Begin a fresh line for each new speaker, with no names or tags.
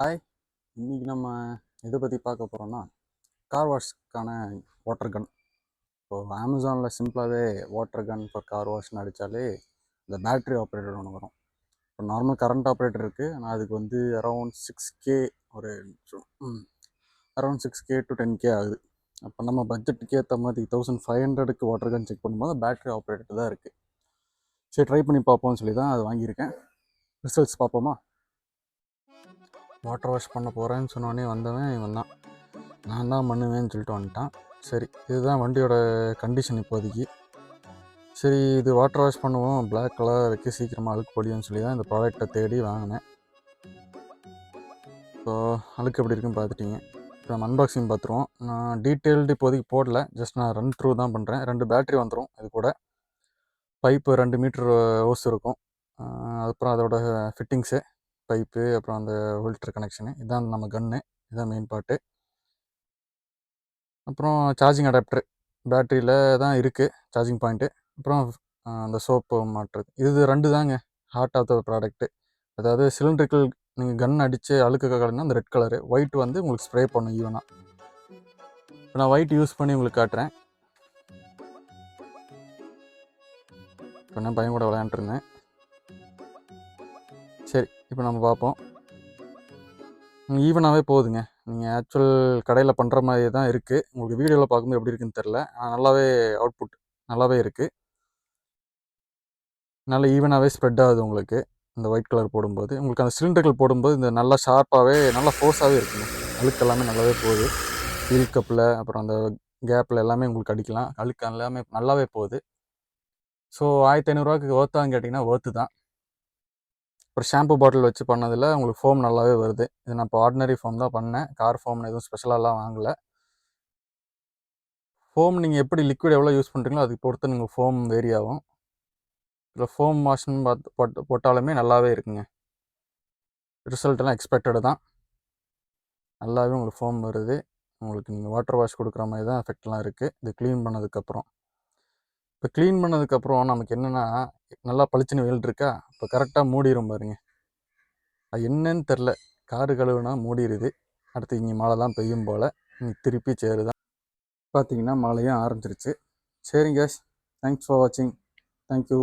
Hi, இன்றைக்கி நம்ம எதை பற்றி பார்க்க போகிறோன்னா கார் வாஷ்க்கான வாட்டர் கன். இப்போது அமேசானில் சிம்பிளாகவே வாட்டர் கன் ஃபார் கார் வாஷ்னு அடித்தாலே இந்த பேட்ரி ஆப்ரேட்டர் ஒன்று வரும். இப்போ நார்மல் கரண்ட் ஆப்ரேட்டர் இருக்குது, ஆனால் அதுக்கு வந்து அரௌண்ட் 6K ஒரு அரௌண்ட் 6K to 10K ஆகுது. அப்போ நம்ம பட்ஜெட்டுக்கு ஏற்ற மாதிரி 1500க்கு வாட்டர் கன் செக் பண்ணும்போது பேட்ரி ஆப்ரேட்டர் தான் இருக்குது. சரி, ட்ரை பண்ணி பார்ப்போம்னு சொல்லி தான் அது வாங்கியிருக்கேன். ரிசல்ட்ஸ் பார்ப்போமா? வாட்டர் வாஷ் பண்ண போகிறேன்னு சொன்னோடனே வந்தவன் இவன் தான். நான் தான் பண்ணுவேன்னு சொல்லிட்டு வந்துட்டான். சரி, இதுதான் வண்டியோட கண்டிஷன் இப்போதைக்கு. சரி, இது வாட்டர் வாஷ் பண்ணுவோம், பிளாக் கலருக்கு சீக்கிரமாக அழுக்கு படியும்னு சொல்லி தான் இந்த ப்ராடக்டை தேடி வாங்கினேன். ஸோ அழுக்கு எப்படி இருக்குன்னு பார்த்துட்டிங்க. இப்போ நம்ம அன்பாக்சிங் பார்த்துருவோம். நான் டீட்டெயில்டு இப்போதைக்கு போடல, ஜஸ்ட் நான் ரன் த்ரூ தான் பண்ணுறேன். 2 பேட்ரி வந்துடும். இது கூட பைப்பு 2 மீட்டர் ஓஸ் இருக்கும். அப்புறம் அதோட ஃபிட்டிங்ஸு, பைப்பு, அப்புறம் அந்த ஹோல்டர் கனெக்ஷனு, இதுதான் நம்ம கன்று, இதுதான் மெயின் பார்ட்டு. அப்புறம் சார்ஜிங் அடாப்டர் பேட்டரியில் தான் இருக்குது, சார்ஜிங் பாயிண்ட்டு. அப்புறம் அந்த சோப்பு மாட்டுறது, இது 2 தாங்க ஹார்ட் ஆஃப் த ப்ராடக்ட்டு. அதாவது சிலிண்ட்ரிக்கல் நீங்கள் கன் அடித்து அழுக்க கலர்னா அந்த ரெட் கலரு, ஒயிட் வந்து உங்களுக்கு ஸ்ப்ரே பண்ணும் ஈவனாக. இப்போ நான் ஒயிட் யூஸ் பண்ணி உங்களுக்கு காட்டுறேன். இப்போ நான் பையன் கூட விளையாண்டுருந்தேன். சரி, இப்போ நம்ம பார்ப்போம். ஈவனாகவே போகுதுங்க. நீங்கள் ஆக்சுவல் கடையில் பண்ணுற மாதிரி தான் இருக்குது. உங்களுக்கு வீடியோவில் பார்க்கும்போது எப்படி இருக்குன்னு தெரில, நல்லாவே அவுட்புட் நல்லாவே இருக்குது. நல்லா ஈவனாகவே ஸ்ப்ரெட் ஆகுது உங்களுக்கு. இந்த ஒயிட் கலர் போடும்போது உங்களுக்கு அந்த சிலிண்டர்கள் போடும்போது இந்த நல்லா ஷார்ப்பாகவே நல்லா ஃபோர்ஸாகவே இருக்குங்க. அழுக்கு எல்லாமே நல்லாவே போகுது. வீல் கப்பில், அப்புறம் அந்த கேப்பில் எல்லாமே உங்களுக்கு அடிக்கலாம். அழுக்கு எல்லாமே நல்லாவே போகுது. ஸோ 1500ரூவாக்கு ஒர்த்தான்னு கேட்டிங்கன்னா ஒர்த்து தான். அப்புறம் ஷாம்பு பாட்டில் வச்சு பண்ணதில் உங்களுக்கு ஃபோம் நல்லாவே வருது. இது நான் இப்போ ஆர்டினரி ஃபோம் தான் பண்ணேன், கார் ஃபோம்னு எதுவும் ஸ்பெஷலாலாம் வாங்கலை. ஃபோம் நீங்கள் எப்படி லிக்விட் எவ்வளோ யூஸ் பண்ணுறீங்களோ அதுக்கு பொறுத்து நீங்கள் ஃபோம் வேரி ஆகும். இதில் ஃபோம் வாஷ்னு போட்டாலுமே நல்லாவே இருக்குங்க. ரிசல்ட்டெல்லாம் எக்ஸ்பெக்டடு தான். நல்லாவே உங்களுக்கு ஃபோம் வருது. உங்களுக்கு நீங்கள் வாட்டர் வாஷ் கொடுக்குற மாதிரி தான் எஃபெக்ட்லாம் இருக்குது இது க்ளீன் பண்ணதுக்கப்புறம். இப்போ க்ளீன் பண்ணதுக்கப்புறம் நமக்கு என்னென்னா, நல்லா பளிச்சுன்னு வெயில் இருக்கா, இப்போ கரெக்டாக மூடிடும் பாருங்க. அது என்னன்னு தெரில, காரு கழுவுனா மூடிடுது. அடுத்து இங்கே மழை தான் பெய்யும் போல். இங்கே திருப்பி சேரு தான். பார்த்தீங்கன்னா மழையும் ஆரம்பிச்சிருச்சு. சரிங்க, தேங்க்ஸ் ஃபார் வாட்சிங். தேங்க்யூ.